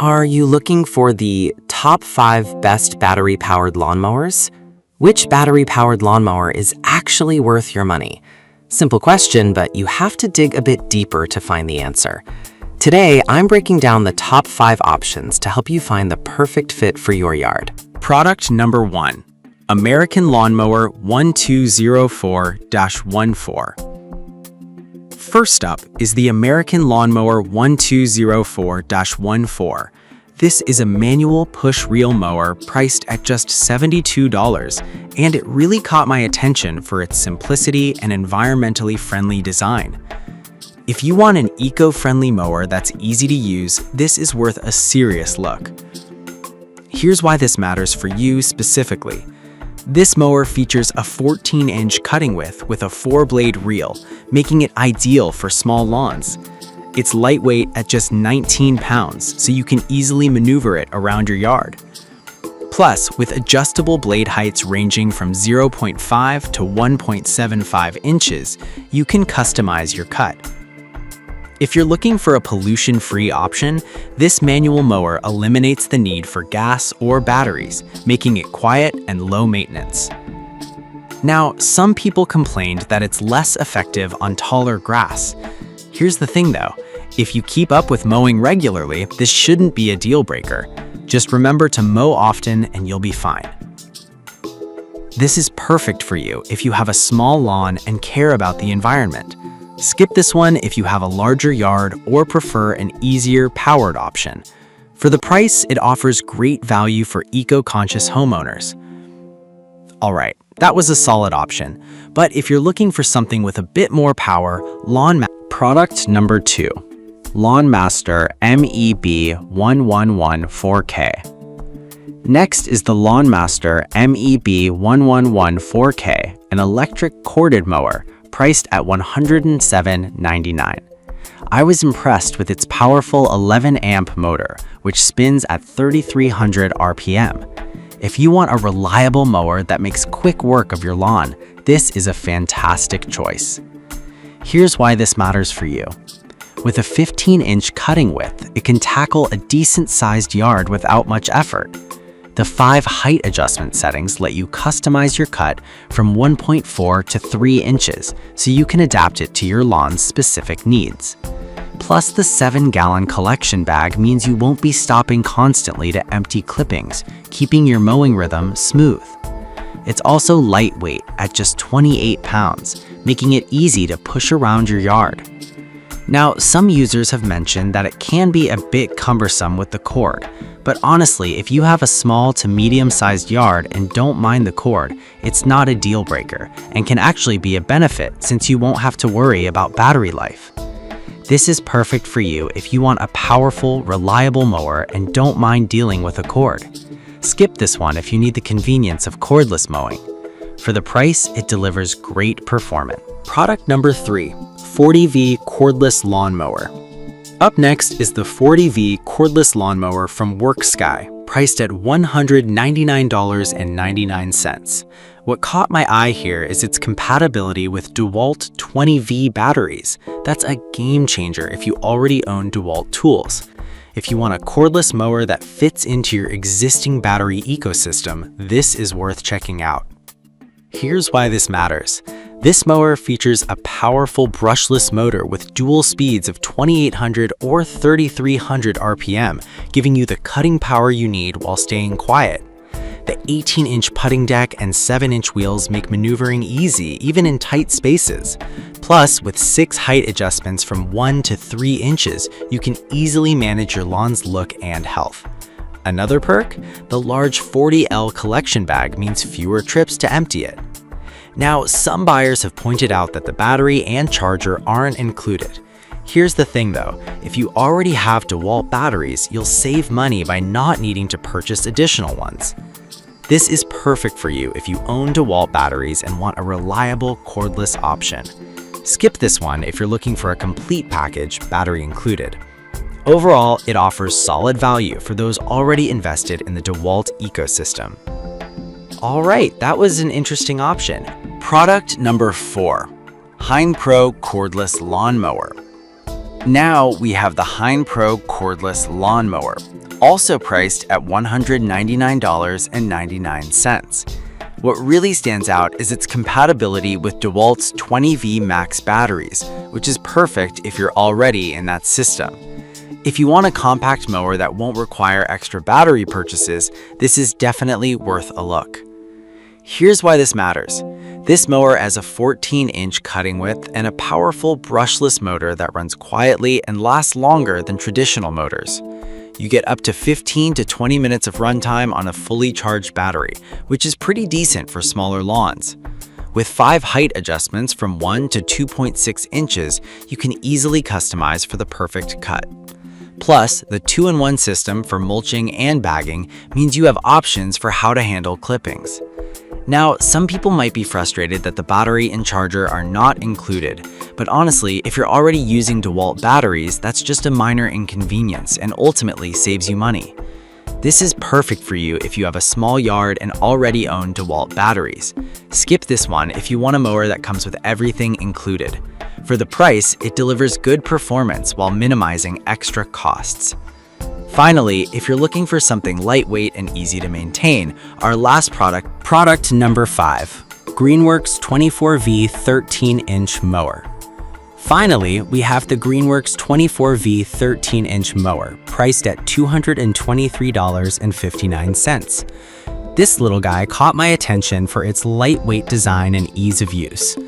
Are you looking for the top 5 best battery-powered lawnmowers? Which battery-powered lawnmower is actually worth your money? Simple question, but you have to dig a bit deeper to find the answer. Today, I'm breaking down the top 5 options to help you find the perfect fit for your yard. Product number 1. American Lawnmower 1204-14. First up is the American Lawnmower 1204-14. This is a manual push-reel mower priced at just $72, and it really caught my attention for its simplicity and environmentally friendly design. If you want an eco-friendly mower that's easy to use, this is worth a serious look. Here's why this matters for you specifically. This mower features a 14-inch cutting width with a 4-blade reel, making it ideal for small lawns. It's lightweight at just 19 pounds, so you can easily maneuver it around your yard. Plus, with adjustable blade heights ranging from 0.5 to 1.75 inches, you can customize your cut. If you're looking for a pollution-free option, this manual mower eliminates the need for gas or batteries, making it quiet and low maintenance. Now, some people complained that it's less effective on taller grass. Here's the thing though, if you keep up with mowing regularly, this shouldn't be a deal breaker. Just remember to mow often and you'll be fine. This is perfect for you if you have a small lawn and care about the environment. Skip this one if you have a larger yard or prefer an easier, powered option. For the price, it offers great value for eco-conscious homeowners. Alright, that was a solid option, but if you're looking for something with a bit more power, Product number 2. Lawnmaster MEB1114 4K. Next is the Lawnmaster MEB1114 4K, an electric corded mower, priced at $107.99. I was impressed with its powerful 11-amp motor, which spins at 3,300 RPM. If you want a reliable mower that makes quick work of your lawn, this is a fantastic choice. Here's why this matters for you. With a 15-inch cutting width, it can tackle a decent-sized yard without much effort. The 5 height adjustment settings let you customize your cut from 1.4 to 3 inches, so you can adapt it to your lawn's specific needs. Plus, the 7-gallon collection bag means you won't be stopping constantly to empty clippings, keeping your mowing rhythm smooth. It's also lightweight at just 28 pounds, making it easy to push around your yard. Now, some users have mentioned that it can be a bit cumbersome with the cord, but honestly, if you have a small to medium-sized yard and don't mind the cord, it's not a deal breaker and can actually be a benefit since you won't have to worry about battery life. This is perfect for you if you want a powerful, reliable mower and don't mind dealing with a cord. Skip this one if you need the convenience of cordless mowing. For the price, it delivers great performance. Product number 3, 40V Cordless Lawnmower. Up next is the 40V Cordless Lawnmower from WorkSky, priced at $199.99. What caught my eye here is its compatibility with DeWalt 20V batteries. That's a game changer if you already own DeWalt tools. If you want a cordless mower that fits into your existing battery ecosystem, this is worth checking out. Here's why this matters. This mower features a powerful brushless motor with dual speeds of 2,800 or 3,300 RPM, giving you the cutting power you need while staying quiet. The 18-inch putting deck and 7-inch wheels make maneuvering easy, even in tight spaces. Plus, with 6 height adjustments from 1 to 3 inches, you can easily manage your lawn's look and health. Another perk? The large 40L collection bag means fewer trips to empty it. Now, some buyers have pointed out that the battery and charger aren't included. Here's the thing though, if you already have DeWalt batteries, you'll save money by not needing to purchase additional ones. This is perfect for you if you own DeWalt batteries and want a reliable cordless option. Skip this one if you're looking for a complete package, battery included. Overall, it offers solid value for those already invested in the DeWalt ecosystem. Alright, that was an interesting option. Product number 4, HeinPro Cordless Lawnmower. Now we have the HeinPro Cordless Lawnmower, also priced at $199.99. What really stands out is its compatibility with DeWalt's 20V Max batteries, which is perfect if you're already in that system. If you want a compact mower that won't require extra battery purchases, this is definitely worth a look. Here's why this matters. This mower has a 14-inch cutting width and a powerful brushless motor that runs quietly and lasts longer than traditional motors. You get up to 15 to 20 minutes of runtime on a fully charged battery, which is pretty decent for smaller lawns. With 5 height adjustments from 1 to 2.6 inches, you can easily customize for the perfect cut. Plus, the 2-in-1 system for mulching and bagging means you have options for how to handle clippings. Now, some people might be frustrated that the battery and charger are not included, but honestly, if you're already using DeWalt batteries, that's just a minor inconvenience and ultimately saves you money. This is perfect for you if you have a small yard and already own DeWalt batteries. Skip this one if you want a mower that comes with everything included. For the price, it delivers good performance while minimizing extra costs. Finally, if you're looking for something lightweight and easy to maintain, our last product number 5, Greenworks 24V 13-inch mower. Finally, we have the Greenworks 24V 13-inch mower, priced at $223.59. This little guy caught my attention for its lightweight design and ease of use.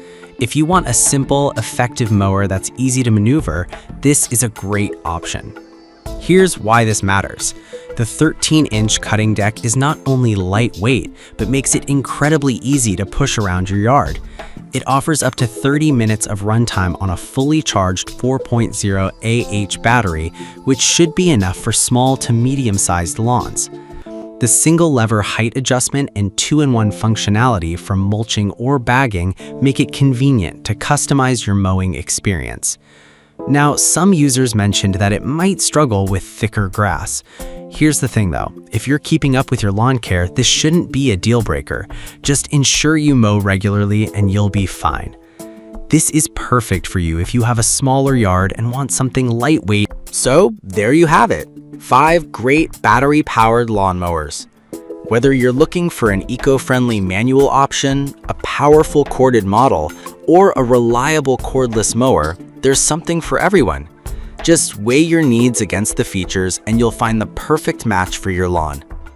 If you want a simple, effective mower that's easy to maneuver, this is a great option. Here's why this matters. The 13-inch cutting deck is not only lightweight, but makes it incredibly easy to push around your yard. It offers up to 30 minutes of runtime on a fully charged 4.0 Ah battery, which should be enough for small to medium-sized lawns. The single-lever height adjustment and 2-in-1 functionality for mulching or bagging make it convenient to customize your mowing experience. Now, some users mentioned that it might struggle with thicker grass. Here's the thing though, if you're keeping up with your lawn care, this shouldn't be a deal breaker. Just ensure you mow regularly and you'll be fine. This is perfect for you if you have a smaller yard and want something lightweight. So there you have it, 5 great battery-powered lawnmowers. Whether you're looking for an eco-friendly manual option, a powerful corded model, or a reliable cordless mower, there's something for everyone. Just weigh your needs against the features and you'll find the perfect match for your lawn.